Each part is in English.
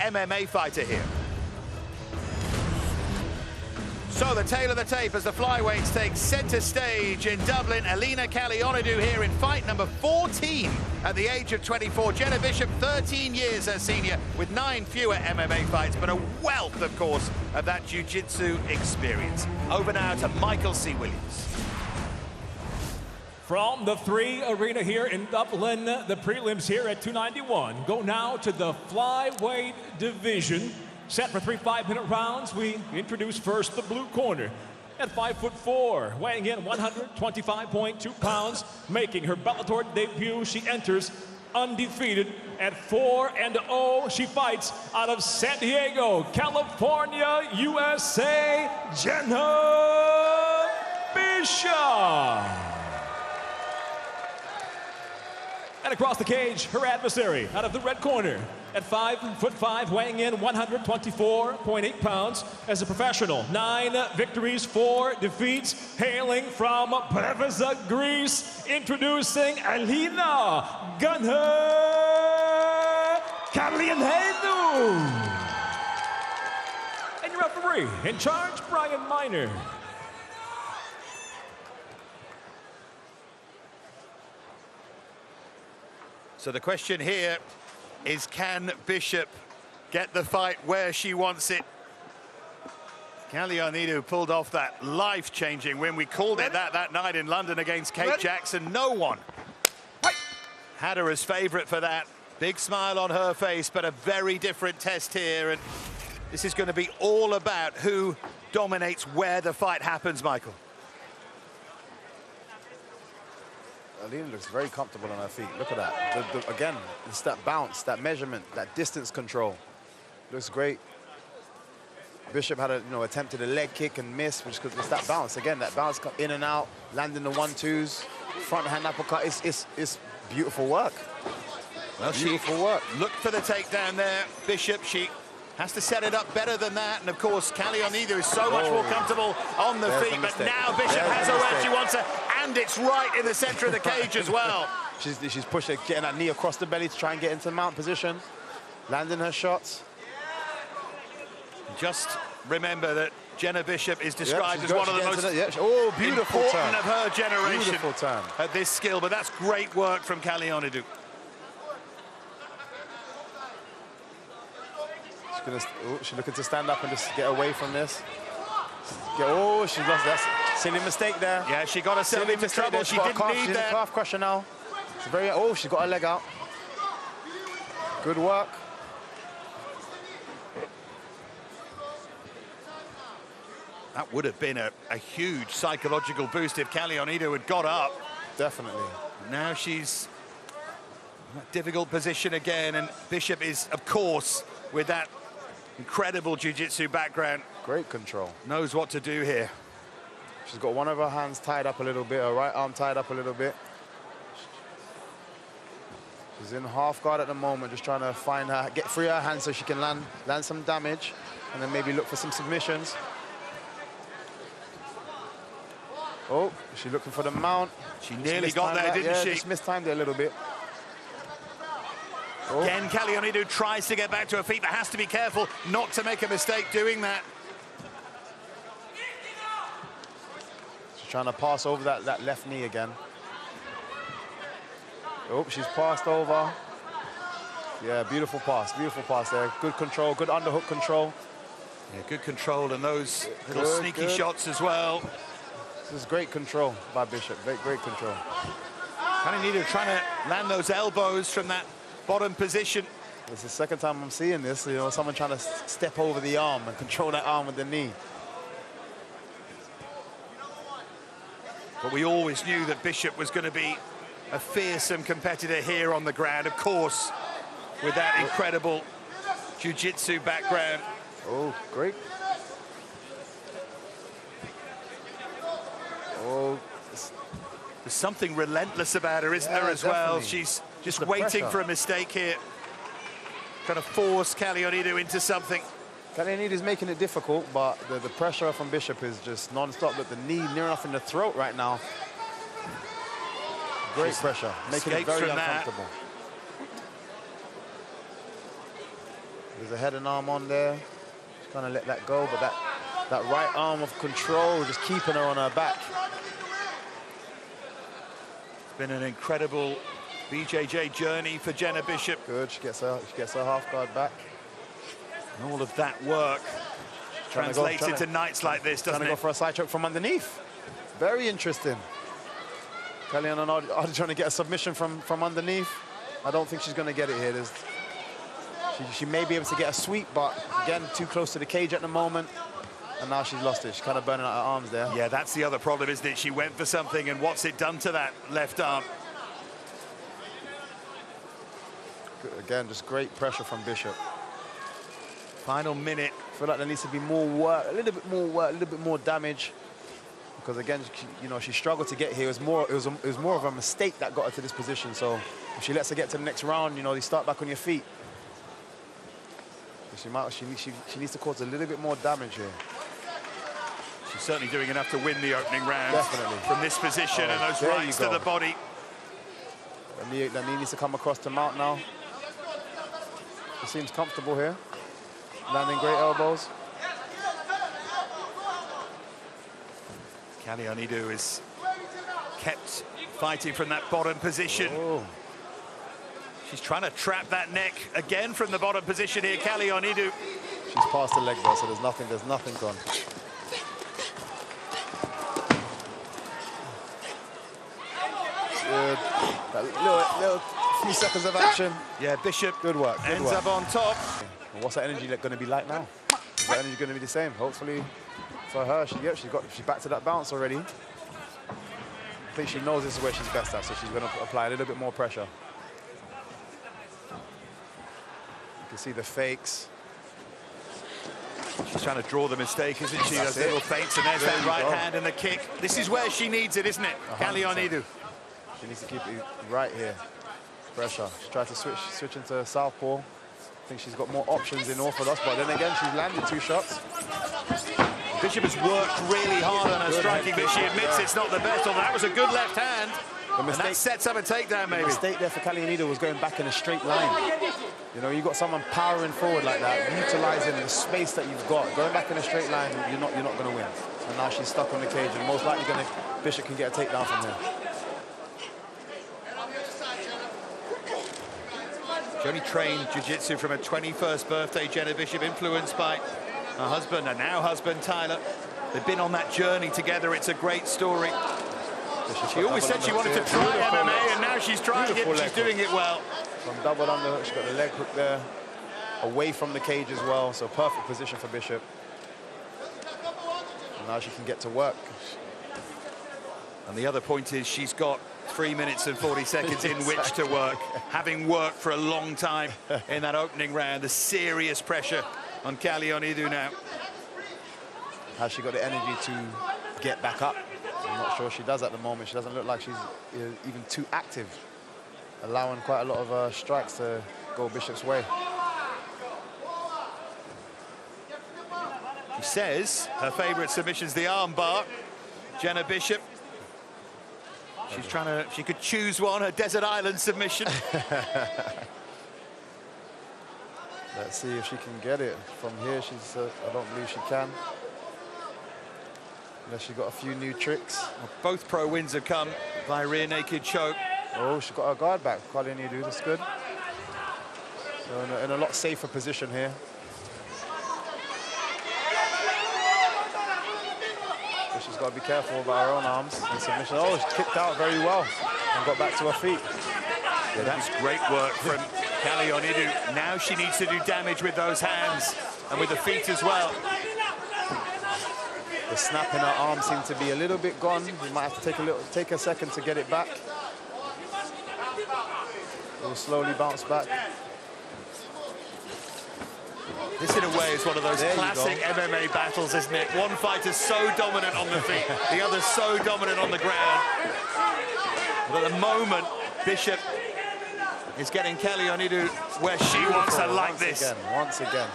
MMA fighter here. So the tail of the tape as the flyweights take center stage in Dublin. Elina Kallionidou here in fight number 14 at the age of 24. Jena Bishop, 13 years her senior, with 9 fewer MMA fights, but a wealth, of course, of that jiu-jitsu experience. Over now to Michael C. Williams. From the 3 Arena here in Dublin, the prelims here at 291 go now to the flyweight division. Set for 3 5-minute rounds. We introduce first the blue corner. At 5'4", weighing in 125.2 pounds, making her Bellator debut. She enters undefeated at 4-0. She fights out of San Diego, California, USA, Jena Bishop. And across the cage, her adversary out of the red corner. At 5'5", weighing in 124.8 pounds. As a professional, 9 victories, 4 defeats. Hailing from Preveza, Greece, introducing Elina Kallionidou. And your referee in charge, Brian Miner. So the question here is, can Bishop get the fight where she wants it? Kallionidou pulled off that life-changing win. We called it that night in London against Kate Jackson. No one had her as favorite for that. Big smile on her face, but a very different test here. And this is going to be all about who dominates where the fight happens, Michael. Elina looks very comfortable on her feet. Look at that. Again, it's that bounce, that measurement, that distance control. Looks great. Bishop had attempted a leg kick and missed, which it's that bounce. Again, that bounce in and out, landing the 1-2s, front hand uppercut. It's beautiful work. Well, beautiful work. Looked for the takedown there, Bishop. She has to set it up better than that. And of course, Kallionidou is so much more comfortable on the feet. But now Bishop has her where she wants her. And it's right in the center of the cage as well. She's pushing, getting that knee across the belly to try and get into mount position. Landing her shots. Just remember that Jena Bishop is described as one of the most beautiful important of her generation beautiful turn at this skill. But that's great work from Kallionidou. She's looking to stand up and just get away from this. Oh, she lost that. Silly mistake there. Yeah, she got herself into trouble. She didn't need that. She's a calf crusher now. It's very. Oh, she's got her leg out. Good work. That would have been a huge psychological boost if Kallionidou had got up. Definitely. Now she's in a difficult position again, and Bishop is, of course, with that incredible jiu-jitsu background. Great control. Knows what to do here. She's got one of her hands tied up a little bit, her right arm tied up a little bit. She's in half guard at the moment, just trying to find her, get free her hands so she can land some damage, and then maybe look for some submissions. Oh, she's looking for the mount. She nearly got there, didn't she? Just mistimed it a little bit. Oh. Again, Kallionidou tries to get back to her feet, but has to be careful not to make a mistake doing that. She's trying to pass over that left knee again. Oh, she's passed over. Yeah, beautiful pass there. Good control, good underhook control. Yeah, good control, and those little sneaky shots as well. This is great control by Bishop, great control. Kallionidou trying to land those elbows from that bottom position. It's the second time I'm seeing this, someone trying to step over the arm and control that arm with the knee. But we always knew that Bishop was going to be a fearsome competitor here on the ground, of course, with that incredible jiu-jitsu background. Oh, great. Oh, there's something relentless about her, isn't there, as well? She's just waiting for a mistake here, trying to force Kallionidou into something. Kallionidou is making it difficult, but the pressure from Bishop is just non-stop. But the knee near enough in the throat right now. Great pressure, making it very uncomfortable. There's a head and arm on there. She's trying to let that go, but that right arm of control just keeping her on her back. It's been an incredible BJJ journey for Jena Bishop. Good, she gets her half guard back. And all of that work translates into nights like this, doesn't it? Trying to go for a side choke from underneath. Very interesting. Kallionidou trying to get a submission from underneath. I don't think she's going to get it here. She may be able to get a sweep, but again, too close to the cage at the moment. And now she's lost it. She's kind of burning out her arms there. Yeah, that's the other problem, isn't it? She went for something, and what's it done to that left arm? Again, just great pressure from Bishop. Final minute. I feel like there needs to be more work, a little bit more work, a little bit more damage. Because again, she struggled to get here. It was more of a mistake that got her to this position. So if she lets her get to the next round, you start back on your feet. She needs to cause a little bit more damage here. She's certainly doing enough to win the opening round. Definitely. From this position and those rights to the body. That knee needs to come across to mount now. She seems comfortable here. Landing great elbows. Kallionidou is kept fighting from that bottom position. Oh. She's trying to trap that neck again from the bottom position here, Kallionidou. She's past the leg though, so there's nothing gone. Good. That little few seconds of action. Yeah, Bishop Good work. ends up on top. What's that energy going to be like now? Is that energy going to be the same? Hopefully for her, she's back to that bounce already. I think she knows this is where she's best at, so she's going to apply a little bit more pressure. You can see the fakes. She's trying to draw the mistake, isn't she? That's Those little it. feints, and there's There that you right go. hand and the kick. This is where she needs it, isn't it? 100%. Kallionidou. She needs to keep it right here. Pressure. She tried to switch into southpaw. I think she's got more options in orthodox, but then again, she's landed 2 shots. Bishop has worked really hard on her striking, but she admits it's not the best. Although that was a good left hand. And that sets up a takedown, maybe. The mistake there for Kallionidou was going back in a straight line. You got someone powering forward like that, utilizing the space that you've got. Going back in a straight line, you're not going to win. And now she's stuck on the cage, and most likely Bishop can get a takedown from here. She only trained Jiu-Jitsu from her 21st birthday, Jena Bishop, influenced by her husband and now husband, Tyler. They've been on that journey together. It's a great story. She always said she wanted to try MMA, and now she's trying it, and she's doing it well. From double underhook, she's got the leg hook there, away from the cage as well, so perfect position for Bishop. And now she can get to work. And the other point is she's got 3 minutes and 40 seconds in which to work, having worked for a long time in that opening round. The serious pressure on Kallionidou now. Has she got the energy to get back up? I'm not sure she does at the moment. She doesn't look like she's even too active, allowing quite a lot of strikes to go Bishop's way. She says her favorite submission's the arm bar. Jena Bishop. She's trying to, she could choose one, her Desert Island submission. Let's see if she can get it. From here, I don't believe she can. Unless she got a few new tricks. Well, both pro wins have come by rear naked choke. Oh, she got her guard back. Kallionidou, that's good. So in a lot safer position here. But she's got to be careful about her own arms and submission. Oh, she kicked out very well and got back to her feet. Yeah, that's great work from Kallionidou. Now she needs to do damage with those hands and with the feet as well. The snap in her arm seemed to be a little bit gone. We might have to take a second to get it back. We'll slowly bounce back. This, in a way, is one of those classic MMA battles, isn't it? One fighter's so dominant on the feet, the other's so dominant on the ground. But at the moment, Bishop is getting Kallionidou where she wants her, like this. Once again.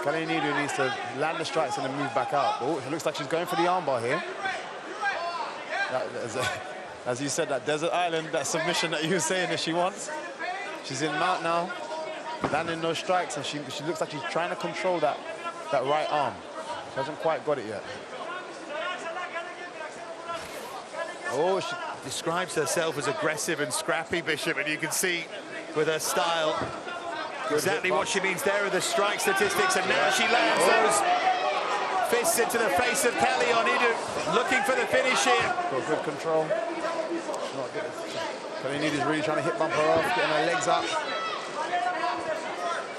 Kallionidou needs to land the strikes and then move back out. Oh, it looks like she's going for the armbar here. As you said, that Desert Island, that submission that you were saying that she wants. She's in mount now. landing those strikes, and she looks like she's trying to control that right arm. She hasn't quite got it yet. Oh, she describes herself as aggressive and scrappy, Bishop, and you can see with her style exactly what she means. There are the strike statistics, and now she lands those fists into the face of Kallionidou, looking for the finish here. Got good control. Kallionidou's really trying to hip bump her off, getting her legs up.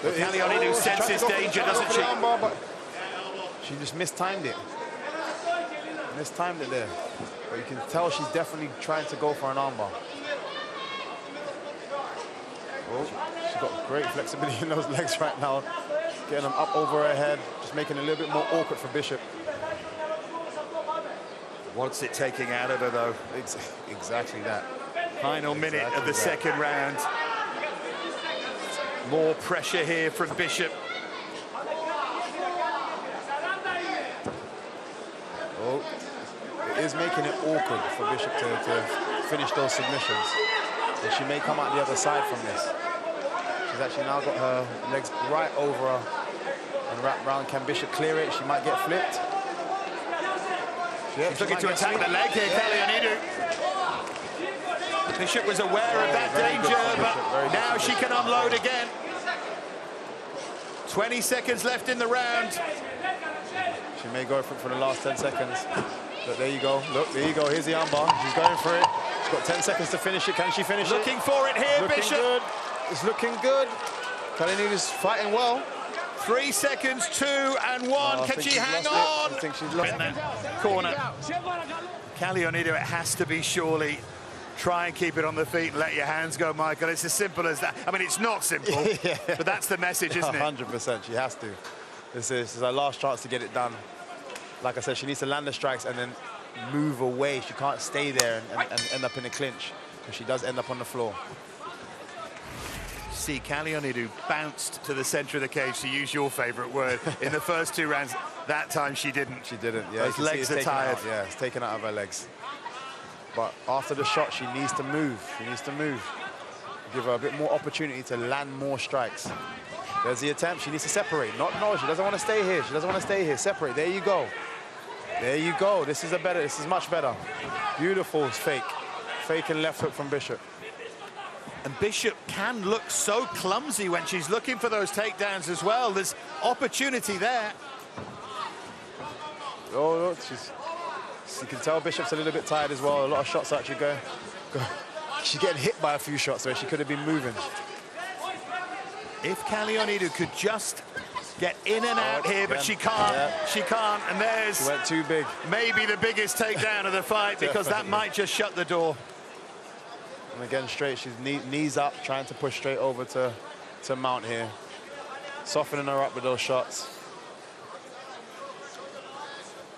Kallionidou senses danger, doesn't she? Armbar, but she just mistimed it. Mistimed it there. But you can tell she's definitely trying to go for an armbar. Oh, she's got great flexibility in those legs right now. Getting them up over her head, just making it a little bit more awkward for Bishop. What's it taking out of her, though? Exactly that. Final minute of the second round. More pressure here from Bishop. Oh, it is making it awkward for Bishop to finish those submissions. And she may come out the other side from this. She's actually now got her legs right over her and wrapped round. Can Bishop clear it? She might get flipped. She's looking to attack the leg here, Kallionidou. Bishop was aware of that danger, but now she can unload again. 20 seconds left in the round. She may go for the last 10 seconds. But there you go. Look, there you go. Here's the armbar. She's going for it. She's got 10 seconds to finish it. Can she finish it? Looking for it here, looking Bishop. Good. It's looking good. Kallionidou's fighting well. 3 seconds, 2 and 1. Can she hang on? I think she's lost in that corner. Kallionidou, it has to be surely try and keep it on the feet and let your hands go, Michael. It's as simple as that. I mean, it's not simple, yeah. But that's the message, isn't it? 100%. She has to. This is her last chance to get it done. Like I said, she needs to land the strikes and then move away. She can't stay there and end up in a clinch, because she does end up on the floor. See, Kallionidou bounced to the center of the cage, to use your favorite word, in the first 2 rounds. That time she didn't. She didn't, yeah. Those legs are tired. Yeah, it's taken out of her legs. But after the shot, she needs to move. She needs to move. Give her a bit more opportunity to land more strikes. There's the attempt. She needs to separate. No, she doesn't want to stay here. She doesn't want to stay here. Separate. There you go. There you go. This is much better. Beautiful fake. Fake and left hook from Bishop. And Bishop can look so clumsy when she's looking for those takedowns as well. There's opportunity there. Oh, look, you can tell Bishop's a little bit tired as well. A lot of shots actually going. She's getting hit by a few shots where she could have been moving. If Kallionidou could just get in and out here, but she can't. Yeah. She can't. And there's... She went too big. Maybe the biggest takedown of the fight, because that might just shut the door. And again, straight. She's knees up, trying to push straight over to Mount here. Softening her up with those shots.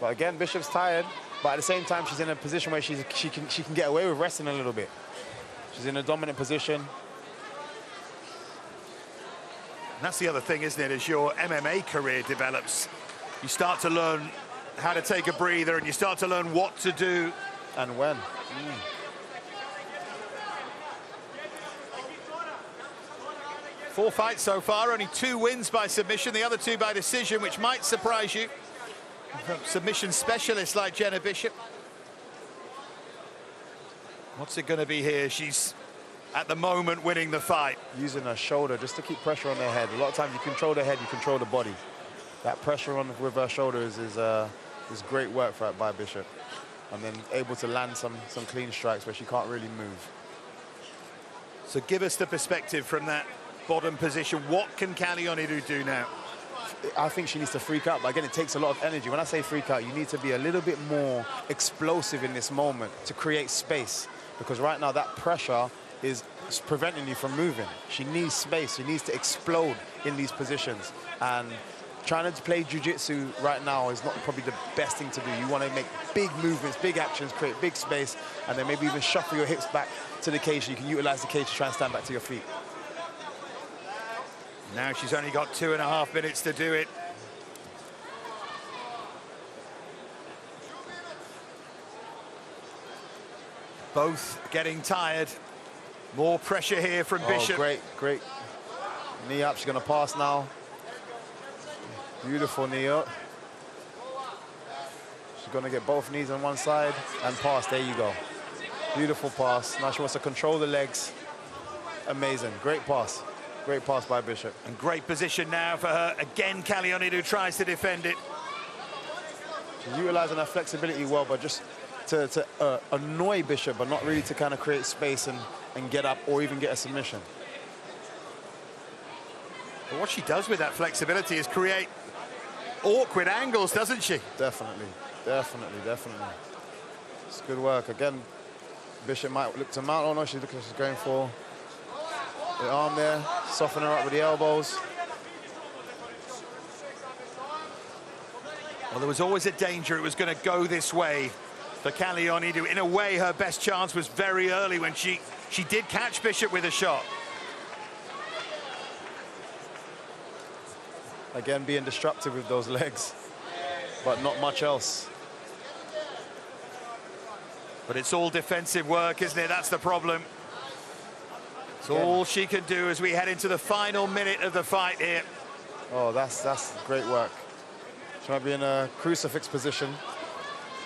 But again, Bishop's tired. But at the same time, she's in a position where she can get away with wrestling a little bit. She's in a dominant position. And that's the other thing, isn't it? As your MMA career develops, you start to learn how to take a breather, and you start to learn what to do. And when. 4 fights so far, only 2 wins by submission, the other 2 by decision, which might surprise you. Submission specialist like Jena Bishop. What's it going to be here? She's, at the moment, winning the fight. Using her shoulder just to keep pressure on their head. A lot of times you control the head, you control the body. That pressure with her shoulders is great work by Bishop. And then able to land some clean strikes where she can't really move. So give us the perspective from that bottom position. What can Kallionidou do now? I think she needs to freak out, but again, it takes a lot of energy. When I say freak out, you need to be a little bit more explosive in this moment to create space, because right now that pressure is preventing you from moving. She needs space. She needs to explode in these positions, and trying to play Jiu-Jitsu right now is not probably the best thing to do. You want to make big movements, big actions, create big space, and then maybe even shuffle your hips back to the cage so you can utilize the cage to try and stand back to your feet. Now she's only got 2.5 minutes to do it. Both getting tired. More pressure here from Bishop. Great Knee up, she's gonna pass now. Beautiful knee up. She's gonna get both knees on one side and pass, there you go. Beautiful pass. Now she wants to control the legs. Amazing, great pass. Great pass by Bishop. And great position now for her. Again, Kallionidou tries to defend it. She's utilizing her flexibility well, but just to annoy Bishop, but not really to kind of create space and get up or even get a submission. But what she does with that flexibility is create awkward angles, doesn't she? Definitely, definitely, definitely. It's good work. Again, Bishop might look to mount. Oh no, she's going for the arm there. Soften her up with the elbows. Well, there was always a danger it was going to go this way for Kallionidou. In a way, her best chance was very early when she did catch Bishop with a shot. Again, being disruptive with those legs, but not much else. But it's all defensive work, isn't it? That's the problem. It's all she can do as we head into the final minute of the fight here. Oh, that's great work. She might be in a crucifix position.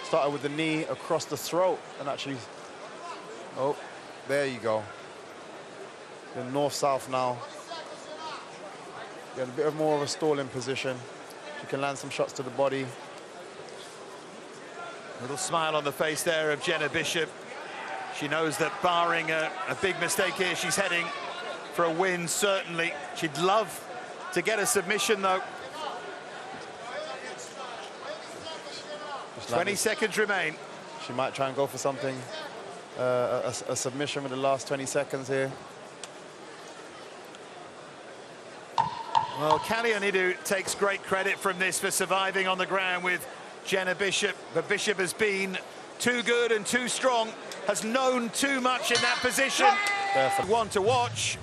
Started with the knee across the throat and actually, oh, there you go. The north-south now. Getting a bit more of a stalling position. She can land some shots to the body. Little smile on the face there of Jena Bishop. She knows that barring a big mistake here, she's heading for a win, certainly. She'd love to get a submission, though. 20 seconds remain. She might try and go for something, a submission with the last 20 seconds here. Well, Kallionidou takes great credit from this for surviving on the ground with Jena Bishop. But Bishop has been too good and too strong, has known too much in that position. Perfect. One to watch.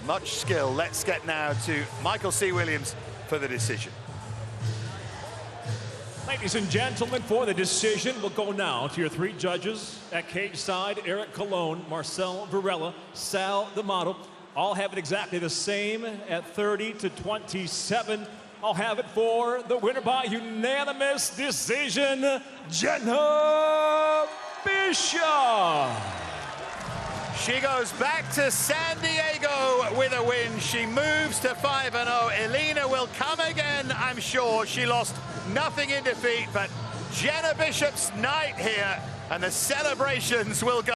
Much skill. Let's get now to Michael C. Williams for the decision. Ladies and gentlemen, for the decision, we'll go now to your three judges. At cage side, Eric Colon, Marcel Varela, Sal D'Amato. All have it exactly the same at 30-27. I'll have it for the winner by unanimous decision, Jena Bishop. She goes back to San Diego with a win. She moves to 5-0. Elina will come again, I'm sure. She lost nothing in defeat, but Jena Bishop's night here, and the celebrations will go.